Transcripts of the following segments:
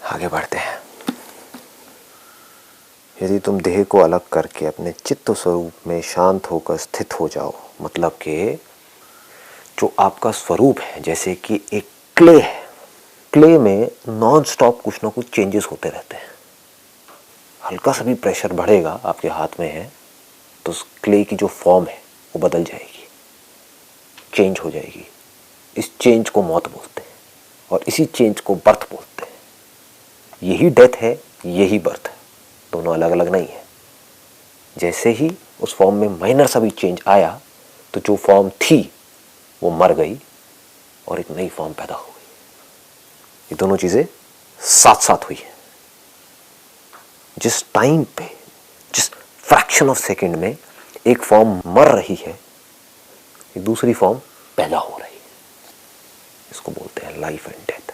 आगे बढ़ते हैं। यदि तुम देह को अलग करके अपने चित्त स्वरूप में शांत होकर स्थित हो जाओ, मतलब कि जो आपका स्वरूप है, जैसे कि एक क्ले है, क्ले में नॉन स्टॉप कुछ ना कुछ चेंजेस होते रहते हैं। हल्का सा भी प्रेशर बढ़ेगा, आपके हाथ में है तो उस क्ले की जो फॉर्म है वो बदल जाएगी, चेंज हो जाएगी। इस चेंज को मौत बोलते हैं और इसी चेंज को बर्थ बोलते हैं। यही डेथ है, यही बर्थ है, दोनों अलग अलग नहीं है। जैसे ही उस फॉर्म में माइनर सा भी चेंज आया तो जो फॉर्म थी वो मर गई और एक नई फॉर्म पैदा हो गई। ये दोनों चीजें साथ साथ हुई है। जिस टाइम पे, जिस फ्रैक्शन ऑफ सेकंड में एक फॉर्म मर रही है, एक दूसरी फॉर्म पैदा हो रही है। इसको बोलते हैं लाइफ एंड डेथ।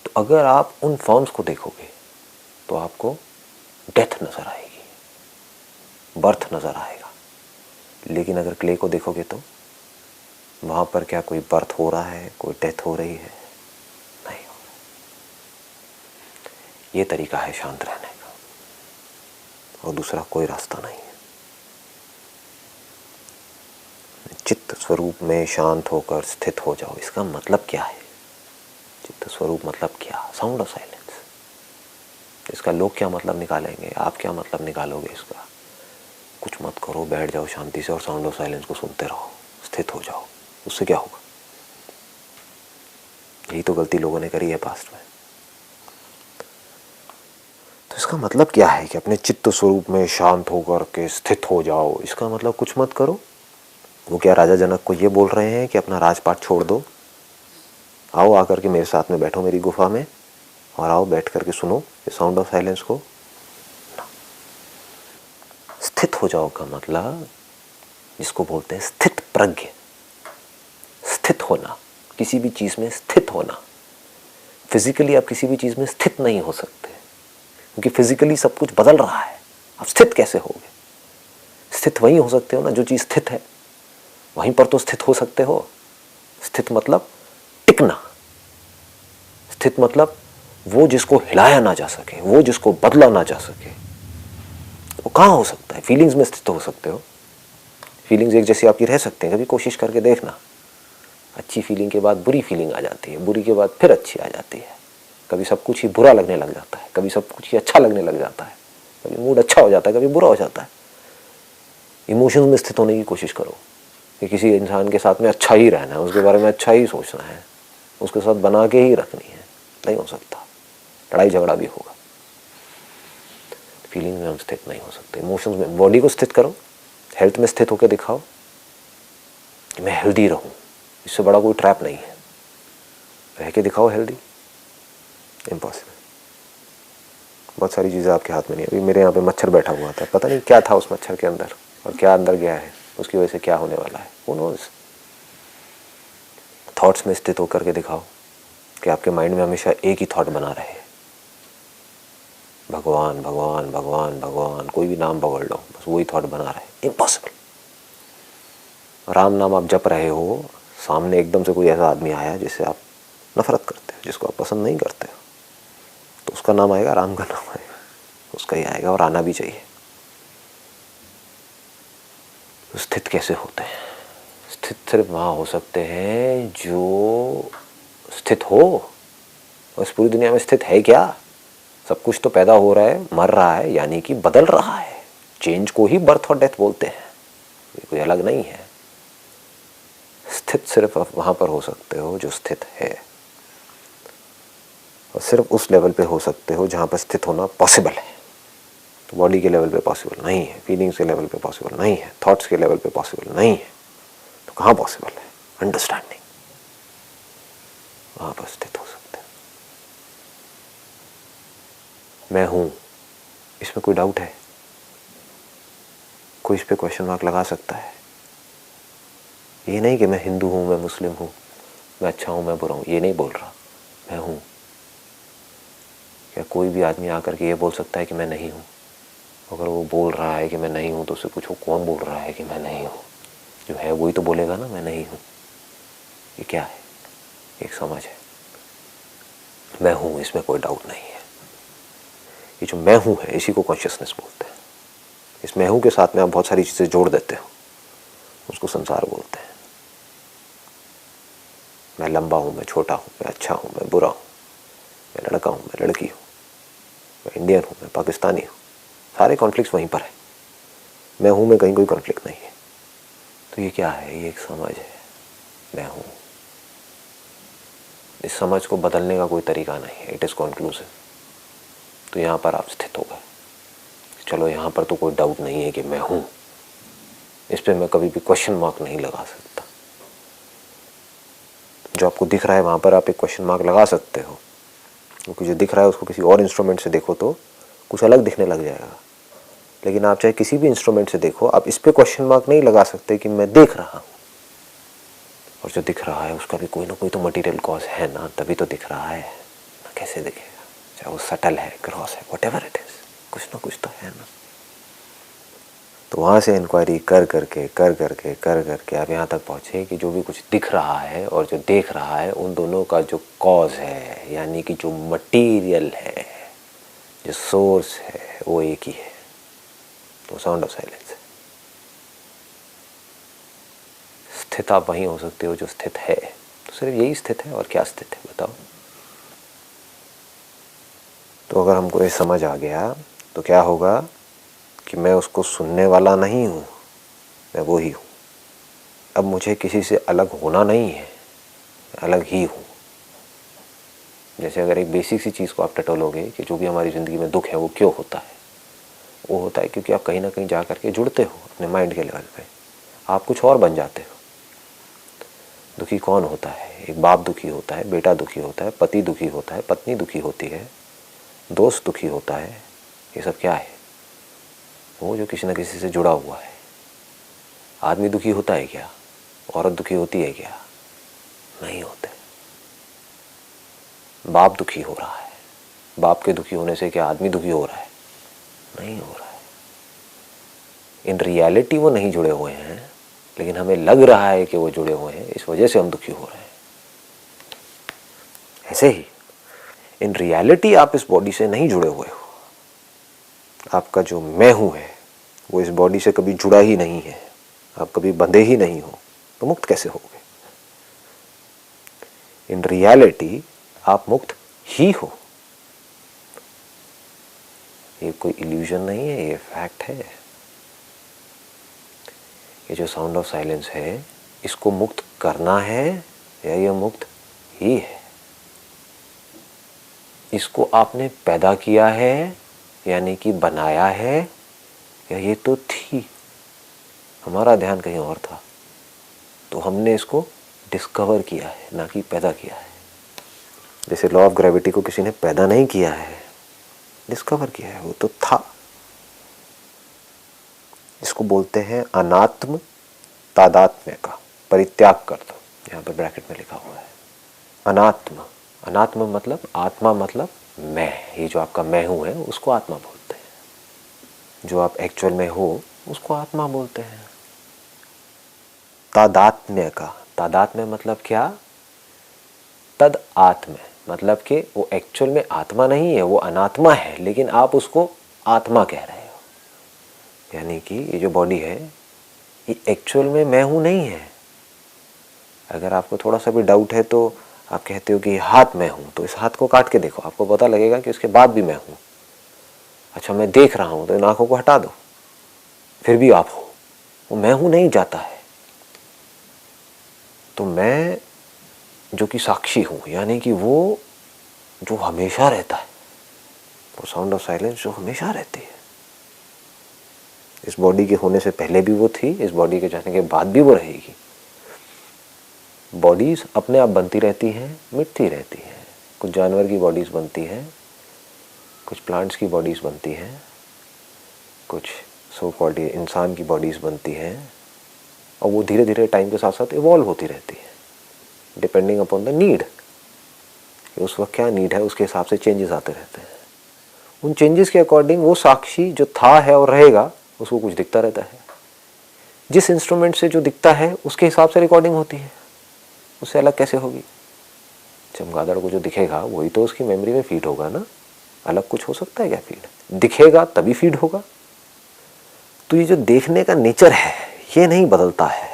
तो अगर आप उन फॉर्म्स को देखोगे तो आपको डेथ नजर आएगी, बर्थ नजर आएगा। लेकिन अगर क्ले को देखोगे तो वहां पर क्या कोई बर्थ हो रहा है, कोई डेथ हो रही है? नहीं हो रहा। ये तरीका है शांत रहने का, और दूसरा कोई रास्ता नहीं है। चित्त स्वरूप में शांत होकर स्थित हो जाओ, इसका मतलब क्या है? चित्त स्वरूप मतलब क्या? Sound of silence. इसका लोग क्या मतलब निकालेंगे, आप क्या मतलब निकालोगे इसका? कुछ मत करो, बैठ जाओ शांति से और साउंड ऑफ साइलेंस को सुनते रहो, स्थित हो जाओ। उससे क्या होगा? यही तो गलती लोगों ने करी है पास्ट में। तो इसका मतलब क्या है कि अपने चित्त स्वरूप में शांत होकर के स्थित हो जाओ? इसका मतलब कुछ मत करो। वो क्या राजा जनक को ये बोल रहे हैं कि अपना राजपाट छोड़ दो, आओ आकर के मेरे साथ में बैठो मेरी गुफा में, और आओ बैठ करके सुनो ये साउंड ऑफ साइलेंस को? स्थित हो जाओ का मतलब, जिसको बोलते हैं स्थित प्रज्ञ, स्थित होना, किसी भी चीज में स्थित होना। फिजिकली आप किसी भी चीज में स्थित नहीं हो सकते, क्योंकि फिजिकली सब कुछ बदल रहा है। आप स्थित कैसे होगे? स्थित वहीं हो सकते हो ना जो चीज स्थित है, वहीं पर तो स्थित हो सकते हो। स्थित मतलब टिकना, स्थित मतलब वो जिसको हिलाया ना जा सके, वो जिसको बदला ना जा सके, वो कहाँ हो सकता है? फीलिंग्स में स्थित हो सकते हो। फीलिंग्स एक जैसी आपकी रह सकते हैं, कभी कोशिश करके देखना। अच्छी फीलिंग के बाद बुरी फीलिंग आ जाती है, बुरी के बाद फिर अच्छी आ जाती है। कभी सब कुछ ही बुरा लगने लग जाता है, कभी सब कुछ ही अच्छा लगने लग जाता है, कभी मूड अच्छा हो जाता है, कभी बुरा हो जाता है। इमोशंस में स्थित होने की कोशिश करो कि किसी इंसान के साथ में अच्छा ही रहना है, उसके बारे में अच्छा ही सोचना है, उसके साथ बना के ही रखनी है। नहीं हो सकता, लड़ाई झगड़ा भी होगा। फीलिंग में हम स्थित नहीं हो सकते। इमोशंस में, बॉडी को स्थित करो, हेल्थ में स्थित होकर दिखाओ कि मैं हेल्दी रहूं। इससे बड़ा कोई ट्रैप नहीं है। रह के दिखाओ हेल्दी, इम्पॉसिबल। बहुत सारी चीज़ें आपके हाथ में नहीं। अभी मेरे यहाँ पे मच्छर बैठा हुआ था, पता नहीं क्या था उस मच्छर के अंदर और क्या अंदर गया है, उसकी वजह से क्या होने वाला है, हू नोज़। थॉट्स में स्थित होकर के दिखाओ कि आपके माइंड में हमेशा एक ही थॉट बना रहे, भगवान भगवान भगवान भगवान, कोई भी नाम पकड़ लो, बस वही थॉट बना रहे। इम्पॉसिबल। राम नाम आप जप रहे हो, सामने एकदम से कोई ऐसा आदमी आया जिससे आप नफरत करते हो, जिसको आप पसंद नहीं करते हो, तो उसका नाम आएगा, राम का नाम आएगा, उसका ही आएगा, और आना भी चाहिए। तो स्थित कैसे होते हैं? स्थित सिर्फ वहाँ हो सकते हैं जो स्थित हो। और इस पूरी दुनिया में स्थित है क्या? सब कुछ तो पैदा हो रहा है, मर रहा है, यानी कि बदल रहा है। चेंज को ही बर्थ और डेथ बोलते हैं, ये कोई अलग नहीं है। स्थित सिर्फ आप वहाँ पर हो सकते हो जो स्थित है, और सिर्फ उस लेवल पे हो सकते हो जहाँ पर स्थित होना पॉसिबल है। तो बॉडी के लेवल पे पॉसिबल नहीं है, फीलिंग्स के लेवल पे पॉसिबल नहीं है, थॉट्स के लेवल पे पॉसिबल नहीं है। तो कहाँ पॉसिबल है? अंडरस्टैंडिंग, वहाँ पर स्थित हो सकते हैं। मैं हूँ, इसमें कोई डाउट है? कोई इस पे क्वेश्चन मार्क लगा सकता है? ये नहीं कि मैं हिंदू हूँ, मैं मुस्लिम हूँ, मैं अच्छा हूँ, मैं बुरा हूँ, ये नहीं बोल रहा। मैं हूँ। क्या कोई भी आदमी आकर के ये बोल सकता है कि मैं नहीं हूँ? अगर वो बोल रहा है कि मैं नहीं हूँ तो उससे पूछो कौन बोल रहा है कि मैं नहीं हूँ? जो है वही तो बोलेगा ना मैं नहीं हूँ। ये क्या है? एक समझ है। मैं हूं, इसमें कोई डाउट नहीं है। ये जो मैं हूं है, इसी को कॉन्शियसनेस बोलते हैं। इस मैं हूं के साथ में आप बहुत सारी चीजें जोड़ देते हो, उसको संसार बोलते हैं। मैं लंबा हूं, मैं छोटा हूं, मैं अच्छा हूं, मैं बुरा हूं, मैं लड़का हूं, मैं लड़की हूं, मैं इंडियन हूं, मैं पाकिस्तानी हूं, सारे कॉन्फ्लिक्ट्स वहीं पर है। मैं हूं में कहीं कोई कॉन्फ्लिक्ट नहीं है। तो ये क्या है? ये एक समझ है, मैं हूं। इस समझ को बदलने का कोई तरीका नहीं है, इट इज़ कॉन्क्लूसिव। तो यहाँ पर आप स्थित हो गए, चलो यहाँ पर तो कोई डाउट नहीं है कि मैं हूं, इस पर मैं कभी भी क्वेश्चन मार्क नहीं लगा सकता। जो आपको दिख रहा है वहाँ पर आप एक क्वेश्चन मार्क लगा सकते हो, क्योंकि जो दिख रहा है उसको किसी और इंस्ट्रूमेंट से देखो तो कुछ अलग दिखने लग जाएगा। लेकिन आप चाहे किसी भी इंस्ट्रूमेंट से देखो, आप इस पर क्वेश्चन मार्क नहीं लगा सकते कि मैं देख रहा हूँ। और जो दिख रहा है उसका भी कोई ना कोई तो मटेरियल कॉज है ना, तभी तो दिख रहा है ना। कैसे दिखेगा? चाहे वो सटल है, क्रॉस है, व्हाटएवर इट इज, कुछ ना कुछ तो है ना। तो वहाँ से इंक्वायरी कर करके आप यहाँ तक पहुँचे कि जो भी कुछ दिख रहा है और जो देख रहा है, उन दोनों का जो कॉज है, यानी कि जो मटेरियल है, जो सोर्स है, वो एक ही है। तो साउंड ऑफ साइलेंस है। स्थित आप वहीं हो सकते हो जो स्थित है। तो सिर्फ यही स्थित है, और क्या स्थित है बताओ? तो अगर हमको ये समझ आ गया तो क्या होगा कि मैं उसको सुनने वाला नहीं हूँ, मैं वो ही हूँ। अब मुझे किसी से अलग होना नहीं है, अलग ही हूँ। जैसे अगर एक बेसिक सी चीज़ को आप टटोलोगे कि जो भी हमारी ज़िंदगी में दुख है वो क्यों होता है, वो होता है क्योंकि आप कहीं ना कहीं जा करके जुड़ते हो अपने माइंड के लेवल पे, आप कुछ और बन जाते हो। दुखी कौन होता है? एक बाप दुखी होता है, बेटा दुखी होता है, पति दुखी होता है, पत्नी दुखी होती है, दोस्त दुखी होता है। ये सब क्या है? वो जो किसी न किसी से जुड़ा हुआ है। आदमी दुखी होता है क्या? औरत दुखी होती है क्या? नहीं होते। बाप दुखी हो रहा है, बाप के दुखी होने से क्या आदमी दुखी हो रहा है? नहीं हो रहा है। इन रियलिटी वो नहीं जुड़े हुए हैं, लेकिन हमें लग रहा है कि वो जुड़े हुए हैं, इस वजह से हम दुखी हो रहे हैं। ऐसे ही इन रियलिटी आप इस बॉडी से नहीं जुड़े हुए हो। आपका जो मैं हूं है वो इस बॉडी से कभी जुड़ा ही नहीं है, आप कभी बंधे ही नहीं हो, तो मुक्त कैसे होगे? इन रियलिटी आप मुक्त ही हो। ये कोई इल्यूजन नहीं है, ये फैक्ट है। ये जो साउंड ऑफ साइलेंस है, इसको मुक्त करना है या ये मुक्त ही है? इसको आपने पैदा किया है, यानी कि बनाया है, या ये तो थी? हमारा ध्यान कहीं और था, तो हमने इसको डिस्कवर किया है, ना कि पैदा किया है। जैसे लॉ ऑफ ग्रेविटी को किसी ने पैदा नहीं किया है, डिस्कवर किया है, वो तो था। इसको बोलते हैं अनात्म तादात्म्य का परित्याग कर दो। यहाँ पर ब्रैकेट में लिखा हुआ है अनात्म। अनात्म मतलब आत्मा, मतलब मैं। ये जो आपका मैं हूँ है उसको आत्मा बोलते हैं। जो आप एक्चुअल में हो उसको आत्मा बोलते हैं। तादात्म्य का, तादात्म्य मतलब क्या? तद आत्म, मतलब कि वो एक्चुअल में आत्मा नहीं है, वो अनात्मा है, लेकिन आप उसको आत्मा कह रहे हो। यानी कि ये जो बॉडी है ये एक्चुअल में मैं हूँ नहीं है। अगर आपको थोड़ा सा भी डाउट है तो आप कहते हो कि हाथ मैं हूँ, तो इस हाथ को काट के देखो, आपको पता लगेगा कि उसके बाद भी मैं हूँ। अच्छा मैं देख रहा हूँ, तो इन आँखों को हटा दो, फिर भी आप हो। वो मैं हूँ नहीं जाता है। तो मैं जो कि साक्षी हूँ, यानी कि वो जो हमेशा रहता है, वो साउंड ऑफ साइलेंस जो हमेशा रहती है। इस बॉडी के होने से पहले भी वो थी, इस बॉडी के जाने के बाद भी वो रहेगी। बॉडीज अपने आप बनती रहती हैं, मिटती रहती हैं। कुछ जानवर की बॉडीज बनती हैं, कुछ प्लांट्स की बॉडीज बनती हैं, कुछ सो कॉल्ड इंसान की बॉडीज बनती हैं, और वो धीरे धीरे टाइम के साथ साथ इवॉल्व होती रहती है, डिपेंडिंग अपॉन द नीड। उस वक्त क्या नीड है उसके हिसाब से चेंजेस आते रहते हैं। उन चेंजेस के अकॉर्डिंग वो साक्षी जो था है और रहेगा, उसको कुछ दिखता रहता है। जिस इंस्ट्रूमेंट से जो दिखता है उसके हिसाब से रिकॉर्डिंग होती है, उससे अलग कैसे होगी? चमगादड़ को जो दिखेगा वही तो उसकी मेमोरी में फीड होगा ना, अलग कुछ हो सकता है क्या फीड? दिखेगा तभी फीड होगा। तो ये जो देखने का नेचर है ये नहीं बदलता है।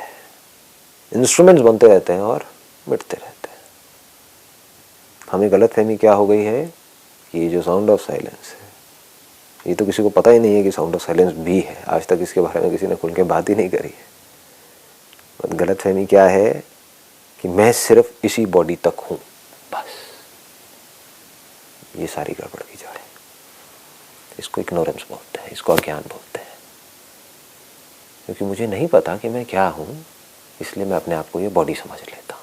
इंस्ट्रूमेंट्स बनते रहते हैं और मिटते रहते हैं। हमें गलतफहमी क्या हो गई है कि ये जो साउंड ऑफ साइलेंस है, ये तो किसी को पता ही नहीं है कि साउंड ऑफ साइलेंस भी है। आज तक इसके बारे में किसी ने खुल के बात ही नहीं करी है। गलतफहमी क्या है कि मैं सिर्फ इसी बॉडी तक हूं, बस। ये सारी गड़बड़ की जड़ है। इसको इग्नोरेंस बोलते हैं, इसको अज्ञान बोलते हैं। क्योंकि मुझे नहीं पता कि मैं क्या हूं, इसलिए मैं अपने आप को ये बॉडी समझ लेता हूं।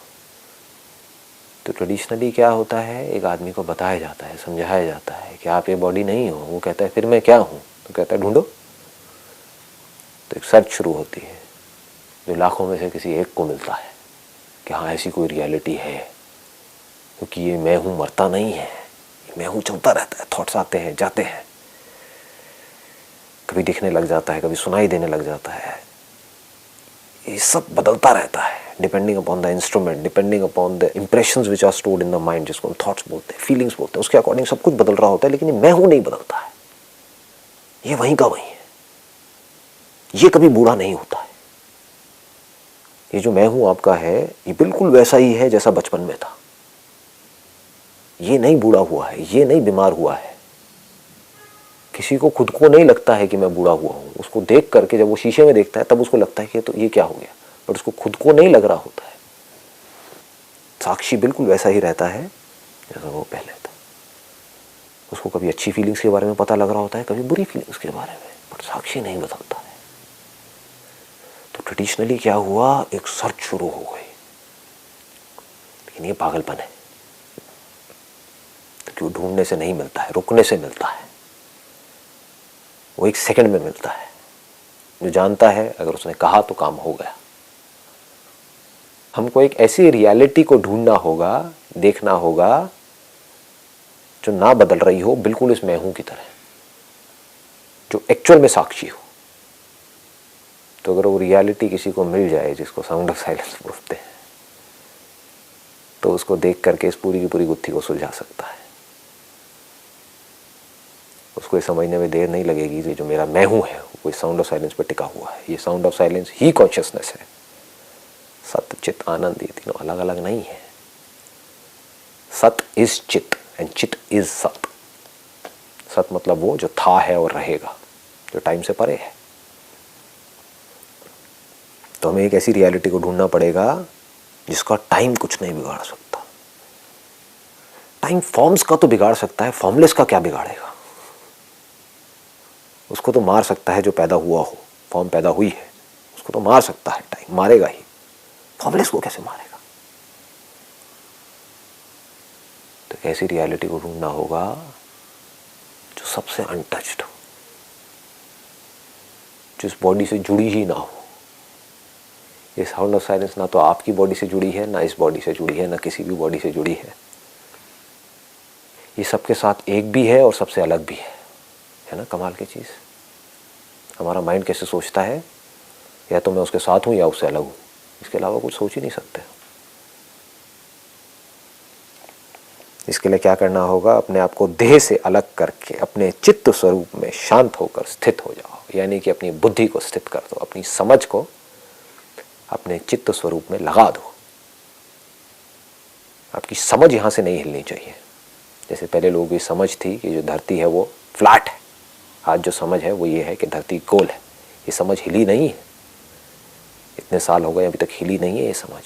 तो ट्रेडिशनली क्या होता है, एक आदमी को बताया जाता है, समझाया जाता है कि आप ये बॉडी नहीं हो। वो कहता है फिर मैं क्या हूं? तो कहता है ढूंढो। तो एक सर्च शुरू होती है जो लाखों में से किसी एक को मिलता है कि हाँ ऐसी कोई रियलिटी है। क्योंकि ये मैं हूं मरता नहीं है, ये मैं हूं चलता रहता है। थॉट्स आते हैं जाते हैं, कभी दिखने लग जाता है, कभी सुनाई देने लग जाता है। ये सब बदलता रहता है depending upon the instrument, depending upon the impressions which are stored in the mind, जिसको हम थॉट्स बोलते हैं, फीलिंग्स बोलते हैं। उसके अकॉर्डिंग सब कुछ बदल रहा होता है। लेकिन ये मैं हूं नहीं बदलता है, ये वहीं का वहीं है। ये कभी बूढ़ा नहीं होता है। ये जो मैं हूं आपका है, ये बिल्कुल वैसा ही है जैसा बचपन में था। ये नहीं बूढ़ा हुआ है, ये नहीं बीमार हुआ है। किसी को खुद को नहीं लगता है कि मैं बूढ़ा हुआ हूं। उसको देख करके जब वो शीशे में देखता है तब उसको लगता है कि तो ये क्या हो गया, बट उसको खुद को नहीं लग रहा होता है। साक्षी बिल्कुल वैसा ही रहता है जैसा वो पहले था। उसको कभी अच्छी फीलिंग्स के बारे में पता लग रहा होता है, कभी बुरी फीलिंग्स के बारे में, बट साक्षी नहीं बदलता है। तो ट्रेडिशनली क्या हुआ, एक सर्च शुरू हो गई। लेकिन ये पागलपन है, क्यों? ढूंढने से नहीं मिलता है, रुकने से मिलता है। वो एक सेकंड में मिलता है। जो जानता है अगर उसने कहा तो काम हो गया। हमको एक ऐसी रियलिटी को ढूंढना होगा, देखना होगा जो ना बदल रही हो, बिल्कुल इस मैं हूं की तरह, जो एक्चुअल में साक्षी हो। तो अगर वो रियलिटी किसी को मिल जाए, जिसको साउंड ऑफ साइलेंस बोलते हैं, तो उसको देख करके इस पूरी की पूरी गुत्थी को सुलझा सकता है। उसको ये समझने में देर नहीं लगेगी कि जो मेरा मैं हूं है वो साउंड ऑफ साइलेंस पर टिका हुआ है। ये sound of silence he consciousness है। सत चित आनंद, ये तीनों अलग अलग नहीं है। सत इज चित एंड चित इज सत। सत मतलब वो जो था, है और रहेगा, जो टाइम से परे है। तो हमें एक ऐसी रियलिटी को ढूंढना पड़ेगा जिसका टाइम कुछ नहीं बिगाड़ सकता। टाइम फॉर्म्स का तो बिगाड़ सकता है, फॉर्मलेस का क्या बिगाड़ेगा? उसको तो मार सकता है जो पैदा हुआ हो। फॉर्म पैदा हुई है, उसको तो मार सकता है, टाइम मारेगा ही। फॉर्मलेस को कैसे मारेगा? तो ऐसी रियलिटी को ढूंढना होगा जो सबसे अनटच्ड हो, जिस बॉडी से जुड़ी ही ना हो। ये साउंड ऑफ साइलेंस ना तो आपकी बॉडी से जुड़ी है, ना इस बॉडी से जुड़ी है, ना किसी भी बॉडी से जुड़ी है। ये सबके साथ एक भी है और सबसे अलग भी है ना? कमाल की चीज़। हमारा माइंड कैसे सोचता है, या तो मैं उसके साथ हूँ या उससे अलग हूँ, इसके अलावा कुछ सोच ही नहीं सकते। इसके लिए क्या करना होगा, अपने आप को देह से अलग करके अपने चित्त स्वरूप में शांत होकर स्थित हो जाओ। यानी कि अपनी बुद्धि को स्थित कर दो, अपनी समझ को अपने चित्त स्वरूप में लगा दो। आपकी समझ यहाँ से नहीं हिलनी चाहिए। जैसे पहले लोगों की समझ थी कि जो धरती है वो फ्लैट है, आज जो समझ है वो ये है कि धरती गोल है। ये समझ हिली नहीं है, इतने साल हो गए अभी तक हिली नहीं है ये समझ।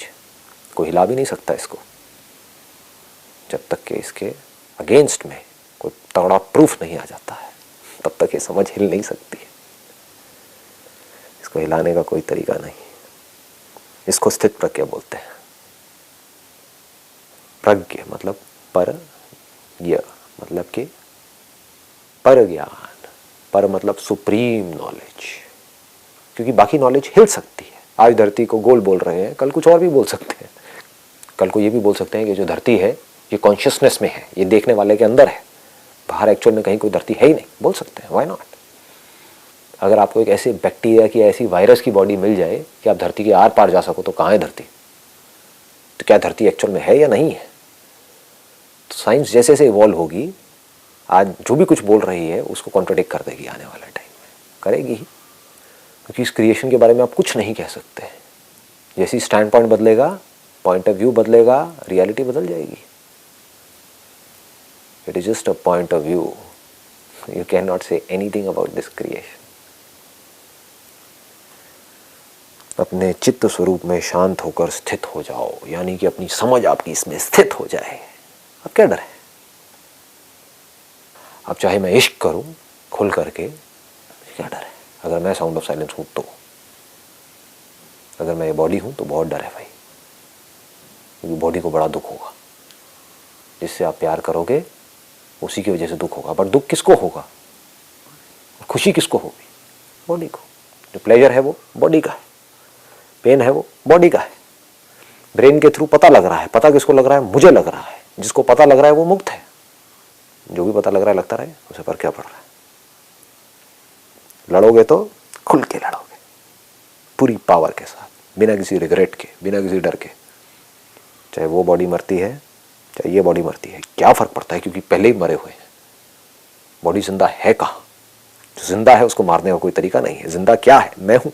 कोई हिला भी नहीं सकता इसको, जब तक कि इसके अगेंस्ट में कोई तगड़ा प्रूफ नहीं आ जाता है, तब तक ये समझ हिल नहीं सकती है। इसको हिलाने का कोई तरीका नहीं। इसको स्थित प्रज्ञा बोलते हैं। प्रज्ञ मतलब पर, यह मतलब कि पर ज्ञान। पर मतलब सुप्रीम नॉलेज। क्योंकि बाकी नॉलेज हिल सकती है। आज धरती को गोल बोल रहे हैं, कल कुछ और भी बोल सकते हैं। कल को ये भी बोल सकते हैं कि जो धरती है ये कॉन्शियसनेस में है, ये देखने वाले के अंदर है, बाहर एक्चुअल में कहीं कोई धरती है ही नहीं। बोल सकते हैं, व्हाई नॉट। अगर आपको एक ऐसे बैक्टीरिया की, ऐसी वायरस की बॉडी मिल जाए कि आप धरती के आर पार जा सको, तो कहाँ है धरती? तो क्या धरती एक्चुअल में है या नहीं है? तो साइंस जैसे जैसे इवॉल्व होगी, आज जो भी कुछ बोल रही है उसको कॉन्ट्रडिक्ट कर देगी आने वाले टाइम में, करेगी ही, क्योंकि इस क्रिएशन के बारे में आप कुछ नहीं कह सकते। जैसी स्टैंड पॉइंट बदलेगा, पॉइंट ऑफ व्यू बदलेगा, रियलिटी बदल जाएगी। It is just a point of view, you can not say anything about this creation. अपने चित्त स्वरूप में शांत होकर स्थित हो जाओ, यानी कि अपनी समझ आपकी इसमें स्थित हो जाए। अब क्या डर है? अब चाहे मैं इश्क करूं खुल करके, क्या डर है? अगर मैं साउंड ऑफ साइलेंस हूं तो, अगर मैं ये बॉडी हूं तो बहुत डर है भाई, क्योंकि बॉडी को बड़ा दुख होगा। जिससे आप प्यार करोगे उसी की वजह से दुख होगा, बट दुख किसको होगा? खुशी किसको होगी? बॉडी को। जो प्लेजर है वो बॉडी का है, पेन है वो बॉडी का है। ब्रेन के थ्रू पता लग रहा है, पता किसको लग रहा है? मुझे लग रहा है। जिसको पता लग रहा है वो मुक्त है। जो भी पता लग रहा है लगता रहे, उसे पर क्या पड़ रहा है। लड़ोगे तो खुल के लड़ोगे, पूरी पावर के साथ, बिना किसी रिग्रेट के, बिना किसी डर के। चाहे वो बॉडी मरती है, चाहे ये बॉडी मरती है, क्या फर्क पड़ता है, क्योंकि पहले ही मरे हुए हैं। बॉडी जिंदा है कहाँ? जो जिंदा है उसको मारने का कोई तरीका नहीं है। जिंदा क्या है? मैं हूं,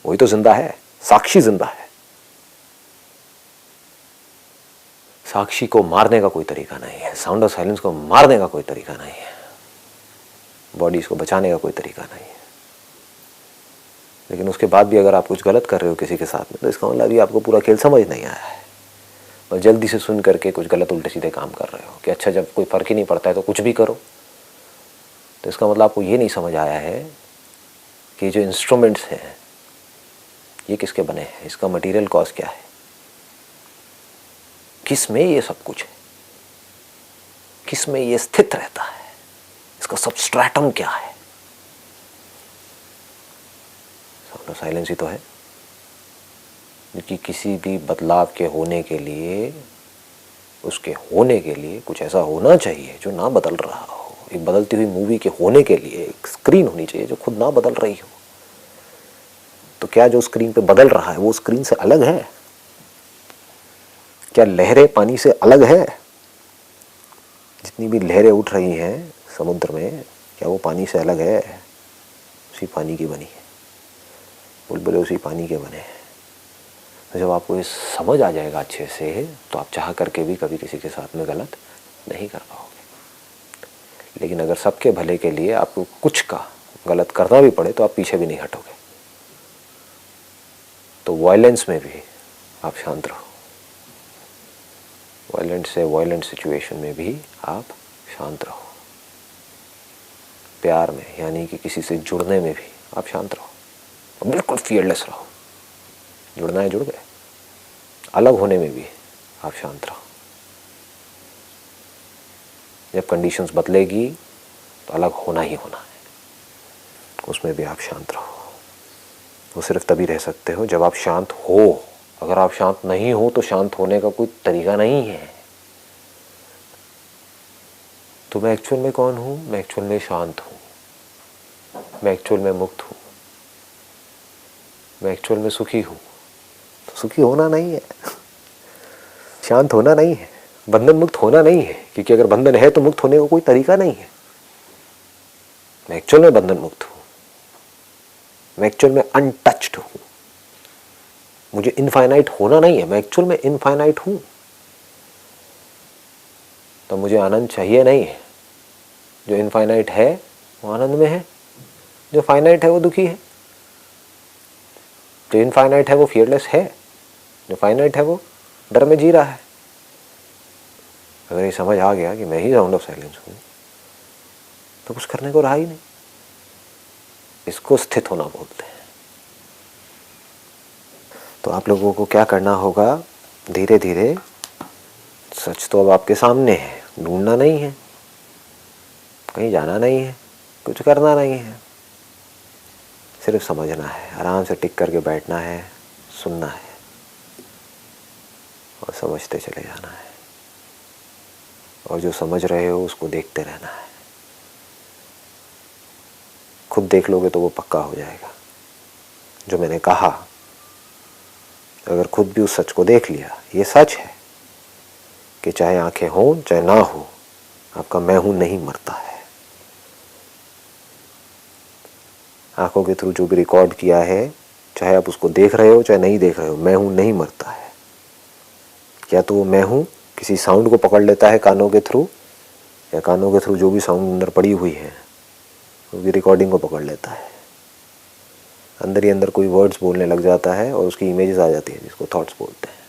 वही तो जिंदा है। साक्षी जिंदा है। साक्षी को मारने का कोई तरीका नहीं है। साउंड ऑफ साइलेंस को मारने का कोई तरीका नहीं है। बॉडीज को बचाने का कोई तरीका नहीं है। लेकिन उसके बाद भी अगर आप कुछ गलत कर रहे हो किसी के साथ में, तो इसका मतलब अभी आपको पूरा खेल समझ नहीं आया है और जल्दी से सुन करके कुछ गलत उल्टे सीधे काम कर रहे हो कि अच्छा जब कोई फर्क ही नहीं पड़ता है तो कुछ भी करो। तो इसका मतलब आपको ये नहीं समझ आया है कि जो इंस्ट्रूमेंट्स हैं ये किसके बने हैं, इसका मटेरियल कॉज क्या है, किस में ये सब कुछ है, किस में ये स्थित रहता है, इसका सबस्ट्रेटम क्या है। साउंड ऑफ साइलेंस ही तो है, क्योंकि किसी भी बदलाव के होने के लिए, उसके होने के लिए कुछ ऐसा होना चाहिए जो ना बदल रहा हो। एक बदलती हुई मूवी के होने के लिए एक स्क्रीन होनी चाहिए जो खुद ना बदल रही हो। तो क्या जो स्क्रीन पे बदल रहा है वो स्क्रीन से अलग है? क्या लहरें पानी से अलग है? जितनी भी लहरें उठ रही हैं समुद्र में, क्या वो पानी से अलग है? उसी पानी की बनी है। बुलबुले उसी पानी के बने हैं। तो जब आपको ये समझ आ जाएगा अच्छे से, तो आप चाह करके भी कभी किसी के साथ में गलत नहीं कर पाओगे। लेकिन अगर सबके भले के लिए आपको कुछ का गलत करना भी पड़े तो आप पीछे भी नहीं हटोगे। तो वायलेंस में भी आप शांत रहो, वायलेंट से वायलेंट सिचुएशन में भी आप शांत रहो, प्यार में यानी कि किसी से जुड़ने में भी आप शांत रहो और बिल्कुल फियरलेस रहो। जुड़ना है जुड़ गए, अलग होने में भी आप शांत रहो। जब कंडीशंस बदलेगी तो अलग होना ही होना है, उसमें भी आप शांत रहो। वो सिर्फ तभी रह सकते हो जब आप शांत हो। अगर आप शांत नहीं हो तो शांत होने का कोई तरीका नहीं है। तो मैं एक्चुअल में कौन हूं? मैं एक्चुअल में शांत हूं, मैं एक्चुअल में मुक्त हूं, मैं एक्चुअल में सुखी हूं। तो सुखी होना नहीं है, शांत होना नहीं है, बंधन मुक्त होना नहीं है, क्योंकि अगर बंधन है तो मुक्त होने का कोई तरीका नहीं है। मैं एक्चुअल में बंधन मुक्त हूं, मैं एक्चुअल में अनटच्ड हूं। मुझे इनफाइनाइट होना नहीं है, मैं एक्चुअल में इनफाइनाइट हूं। तो मुझे आनंद चाहिए नहीं है। जो इनफाइनाइट है वो आनंद में है, जो फाइनाइट है वो दुखी है। जो इनफाइनाइट है वो फियरलेस है, जो फाइनाइट है वो डर में जी रहा है। अगर ये समझ आ गया कि मैं ही साउंड ऑफ साइलेंस हूं, तो कुछ करने को रहा ही नहीं। इसको स्थित होना बोलते हैं। तो आप लोगों को क्या करना होगा? धीरे धीरे, सच तो अब आपके सामने है, ढूंढना नहीं है, कहीं जाना नहीं है, कुछ करना नहीं है, सिर्फ समझना है। आराम से टिक करके बैठना है, सुनना है और समझते चले जाना है। और जो समझ रहे हो उसको देखते रहना है। खुद देख लोगे तो वो पक्का हो जाएगा। जो मैंने कहा, अगर खुद भी उस सच को देख लिया, ये सच है कि चाहे आंखें हों चाहे ना हो, आपका मैं हूं नहीं मरता है। आंखों के थ्रू जो भी रिकॉर्ड किया है, चाहे आप उसको देख रहे हो चाहे नहीं देख रहे हो, मैं हूं नहीं मरता है। या तो वो मैं हूं किसी साउंड को पकड़ लेता है कानों के थ्रू, या कानों के थ्रू जो भी साउंड अंदर पड़ी हुई है उसकी रिकॉर्डिंग को पकड़ लेता है। अंदर ही अंदर कोई वर्ड्स बोलने लग जाता है और उसकी इमेजेस आ जाती है जिसको थॉट्स बोलते हैं।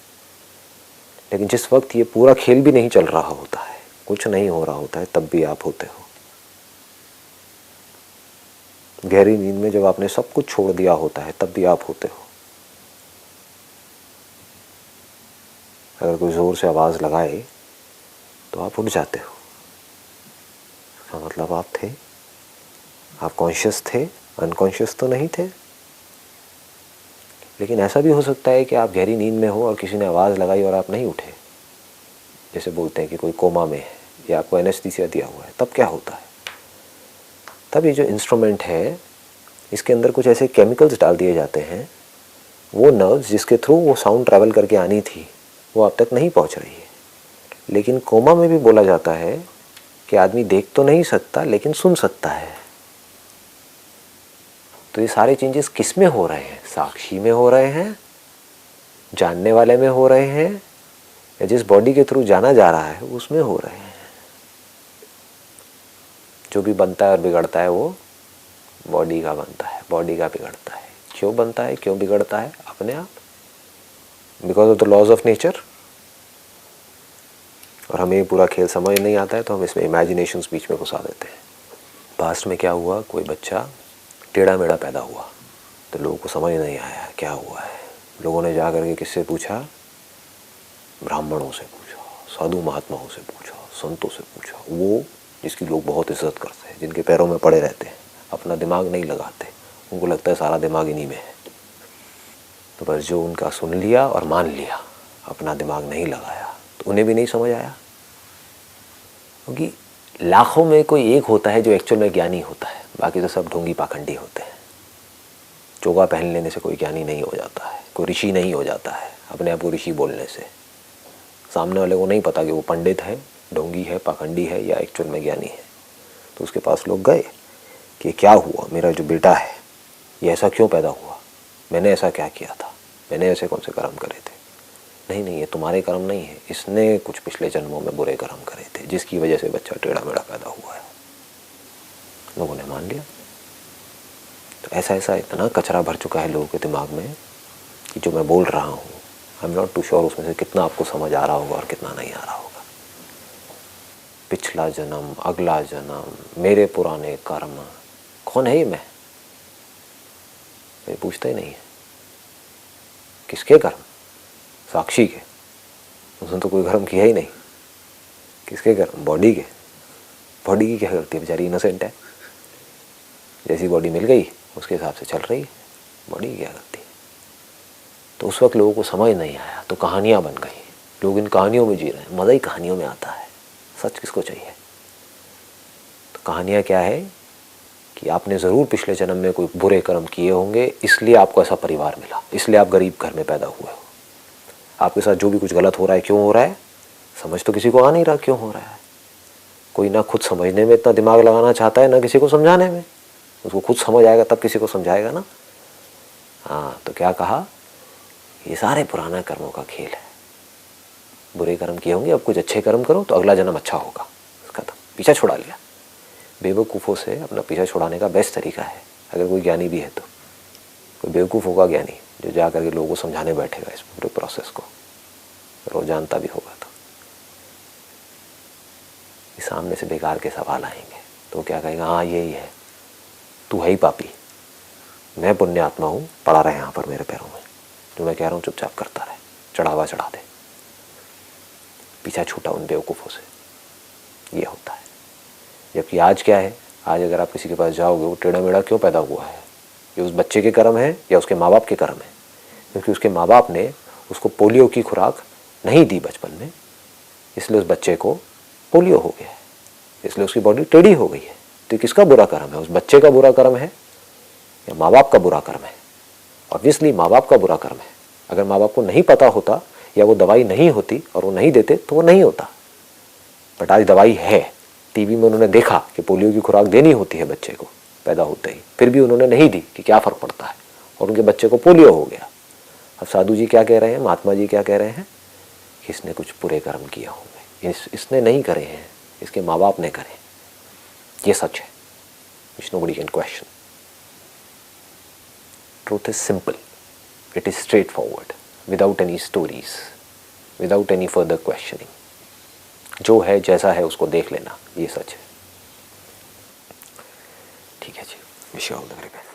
लेकिन जिस वक्त ये पूरा खेल भी नहीं चल रहा होता है, कुछ नहीं हो रहा होता है, तब भी आप होते हो। गहरी नींद में जब आपने सब कुछ छोड़ दिया होता है, तब भी आप होते हो। अगर कोई ज़ोर से आवाज़ लगाए तो आप उठ जाते हो। इसका मतलब आप थे, आप कॉन्शियस थे, अनकॉन्शियस तो नहीं थे। लेकिन ऐसा भी हो सकता है कि आप गहरी नींद में हो और किसी ने आवाज़ लगाई और आप नहीं उठे। जैसे बोलते हैं कि कोई कोमा में है या आपको एनेस्थीसिया दिया हुआ है, तब क्या होता है? तब ये जो इंस्ट्रूमेंट है, इसके अंदर कुछ ऐसे केमिकल्स डाल दिए जाते हैं, वो नर्व्स जिसके थ्रू वो साउंड ट्रैवल करके आनी थी वो अब तक नहीं पहुंच रही है। लेकिन कोमा में भी बोला जाता है कि आदमी देख तो नहीं सकता लेकिन सुन सकता है। तो ये सारे चेंजेस किस में हो रहे हैं? साक्षी में हो रहे हैं, जानने वाले में हो रहे हैं, या जिस बॉडी के थ्रू जाना जा रहा है उसमें हो रहे हैं। जो भी बनता है और बिगड़ता है वो बॉडी का बनता है, बॉडी का बिगड़ता है। क्यों बनता है, क्यों बिगड़ता है? अपने आप, because of the laws of nature. और हमें ये पूरा खेल समझ नहीं आता है तो हम इसमें इमेजिनेशंस बीच में घुसा देते हैं। पास्ट में क्या हुआ, कोई बच्चा टेढ़ा मेढ़ा पैदा हुआ तो लोगों को समझ नहीं आया क्या हुआ है। लोगों ने जा करके किससे पूछा? ब्राह्मणों से पूछा, साधु महात्माओं से पूछा, संतों से पूछा, वो जिसकी लोग बहुत इज्जत करते हैं, जिनके पैरों में पड़े रहते हैं, अपना दिमाग नहीं लगाते, उनको लगता है सारा दिमाग इन्हीं में है। तो बस जो उनका सुन लिया और मान लिया, अपना दिमाग नहीं लगाया, तो उन्हें भी नहीं समझ आया। क्योंकि लाखों में कोई एक होता है जो एक्चुअल में ज्ञानी होता है, बाकी तो सब ढोंगी पाखंडी होते हैं। चोगा पहन लेने से कोई ज्ञानी नहीं हो जाता है, कोई ऋषि नहीं हो जाता है अपने आप को ऋषि बोलने से। सामने वाले को नहीं पता कि वो पंडित है, ढोंगी है, पाखंडी है या एक्चुअल में ज्ञानी है। तो उसके पास लोग गए कि क्या हुआ, मेरा जो बेटा है ये ऐसा क्यों पैदा हुआ, मैंने ऐसा क्या किया था, मैंने ऐसे कौन से कर्म करे थे? नहीं नहीं, ये तुम्हारे कर्म नहीं है, इसने कुछ पिछले जन्मों में बुरे कर्म करे थे जिसकी वजह से बच्चा टेढ़ा मेढ़ा पैदा हुआ है। लोगों ने मान लिया। तो ऐसा ऐसा इतना कचरा भर चुका है लोगों के दिमाग में कि जो मैं बोल रहा हूँ, I am not too sure उसमें से कितना आपको समझ आ रहा होगा और कितना नहीं आ रहा होगा। पिछला जन्म, अगला जन्म, मेरे पुराने कर्म, कौन है ये मैं? ये पूछता ही नहीं है। किसके कर्म? साक्षी के। उसने तो कोई कर्म किया ही नहीं। किसके कर्म? बॉडी के। बॉडी की क्या करती है? बेचारी इनोसेंट है, जैसी बॉडी मिल गई उसके हिसाब से चल रही है। बॉडी की क्या करती है? तो उस वक्त लोगों को समझ नहीं आया तो कहानियाँ बन गई। लोग इन कहानियों में जी रहे हैं, मज़ा ही कहानियों में आता है। सच किसको चाहिए? तो कहानियाँ क्या है कि आपने ज़रूर पिछले जन्म में कोई बुरे कर्म किए होंगे, इसलिए आपको ऐसा परिवार मिला, इसलिए आप गरीब घर में पैदा हुए हो। आपके साथ जो भी कुछ गलत हो रहा है, क्यों हो रहा है? समझ तो किसी को आ नहीं रहा क्यों हो रहा है। कोई ना खुद समझने में इतना दिमाग लगाना चाहता है, ना किसी को समझाने में। उसको खुद समझ आएगा तब किसी को समझाएगा ना। हाँ, तो क्या कहा? ये सारे पुराना कर्मों का खेल है। बुरे कर्म किए होंगे, अब कुछ अच्छे कर्म करो तो अगला जन्म अच्छा होगा। खत्म, पीछा छुड़ा लिया। बेवकूफ़ों से अपना पीछा छुड़ाने का बेस्ट तरीका है, अगर कोई ज्ञानी भी है तो। कोई बेवकूफ़ होगा ज्ञानी जो जा करके लोगों को समझाने बैठेगा इस पूरे प्रोसेस को, और वो जानता भी होगा तो सामने से बेकार के सवाल आएंगे तो क्या कहेगा? हाँ यही है, तू है ही पापी, मैं पुण्य आत्मा हूँ, पड़ा रहे यहाँ पर मेरे पैरों में, जो मैं कह रहा हूँ चुपचाप करता रहे, चढ़ावा चढ़ा दे। पीछा छूटा उन बेवकूफ़ों से, ये होता है। जबकि आज क्या है? आज अगर आप किसी के पास जाओगे, वो टेढ़ा मेढ़ा क्यों पैदा हुआ है? ये उस बच्चे के कर्म है या उसके माँ बाप के कर्म है? क्योंकि उसके माँ बाप ने उसको पोलियो की खुराक नहीं दी बचपन में, इसलिए उस बच्चे को पोलियो हो गया है, इसलिए उसकी बॉडी टेढ़ी हो गई है। तो किसका बुरा कर्म है? उस बच्चे का बुरा कर्म है या माँ बाप का बुरा कर्म है? ऑब्वियसली माँ बाप का बुरा कर्म है। अगर माँ बाप को नहीं पता होता या वो दवाई नहीं होती और वो नहीं देते तो वो नहीं होता। बट आज दवाई है, टीवी में उन्होंने देखा कि पोलियो की खुराक देनी होती है बच्चे को पैदा होते ही, फिर भी उन्होंने नहीं दी कि क्या फ़र्क पड़ता है, और उनके बच्चे को पोलियो हो गया। अब साधु जी क्या कह रहे हैं, महात्मा जी क्या कह रहे हैं कि इसने कुछ बुरे कर्म किए होंगे, इसने नहीं करे हैं, इसके माँ बाप ने करे। ये सच है, which nobody can question. Truth is simple, it is straightforward, without any stories, without any further questioning. जो है जैसा है उसको देख लेना, ये सच है। ठीक है जी, wish you all the very best.